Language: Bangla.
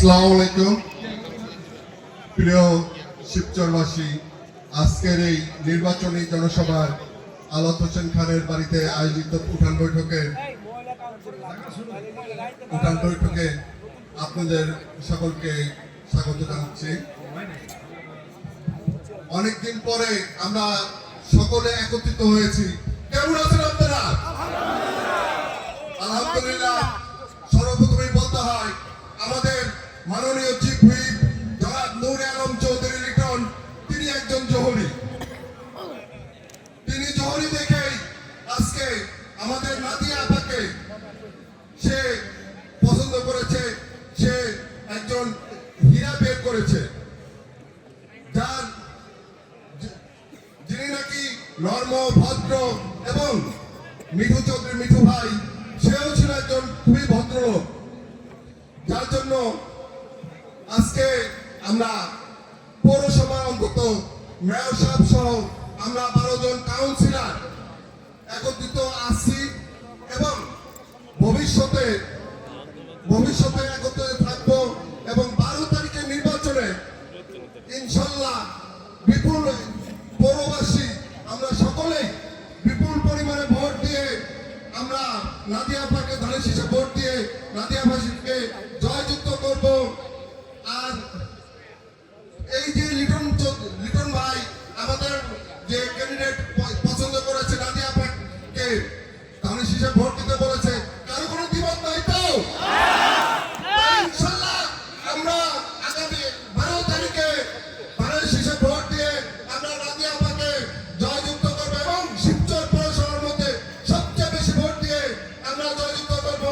আসসালামু আলাইকুম প্রিয় শিবচরবাসী, আজকের এই নির্বাচনী জনসভার আলাত হোসেন খানের বাড়িতে আয়োজিত উঠান বৈঠকে আপনাদের সকলকে স্বাগত জানাচ্ছি। অনেকদিন পরে আমরা সকলে একত্রিত হয়েছি। কেমন আছেন আপনারা? আলহামদুলিল্লাহ। সর্বপ্রথমেই বলতে হয় আমাদের মাননীয় চিফ হুইপ জনাব নূর আলম চৌধুরী লিটন, তিনি একজন জহরি। তিনি জহরি দেখেই আজকে আমাদের নাদিয়া আপাকে সে পছন্দ করেছে, সে একজন হীরা বের করেছে, যার যিনি নাকি নর্ম ভদ্র এবং মিঠু চৌধুরী মিঠু ভাই, সেও ছিল একজন খুবই ভদ্রলোক। যার জন্য আজকে আমরা পৌরসভার অন্তত মেয়র সাহেব সহ আমরা 12 জন কাউন্সিলর একত্রিত আসছি এবং ভবিষ্যতে একত্রিত থাকবো এবং 12 তারিখের নির্বাচনে ইনশাল্লাহ বিপুল পৌরবাসী আমরা সকলেই বিপুল পরিমাণে ভোট দিয়ে আমরা নাদিয়া আপাকে ধানের শীষে ভোট দিয়ে নাদিয়া আপাকে জয়যুক্ত করব। আর এই যে লিটন ভাই আমাদের যে ক্যান্ডিডেট পছন্দ করেছে নাদিয়া আপাকে ধানের শীষে ভোট দিতে বলেছে, কারো কোনো দ্বিমত নাই তো? ইনশাল্লাহ আমরা আগামী 12 তারিখে ধানের শীষে ভোট দিয়ে আমরা নাদিয়া আপাকে জয়যুক্ত করবো এবং শিবচর পৌরসভার মধ্যে সবচেয়ে বেশি ভোট দিয়ে আমরা জয়যুক্ত করবো।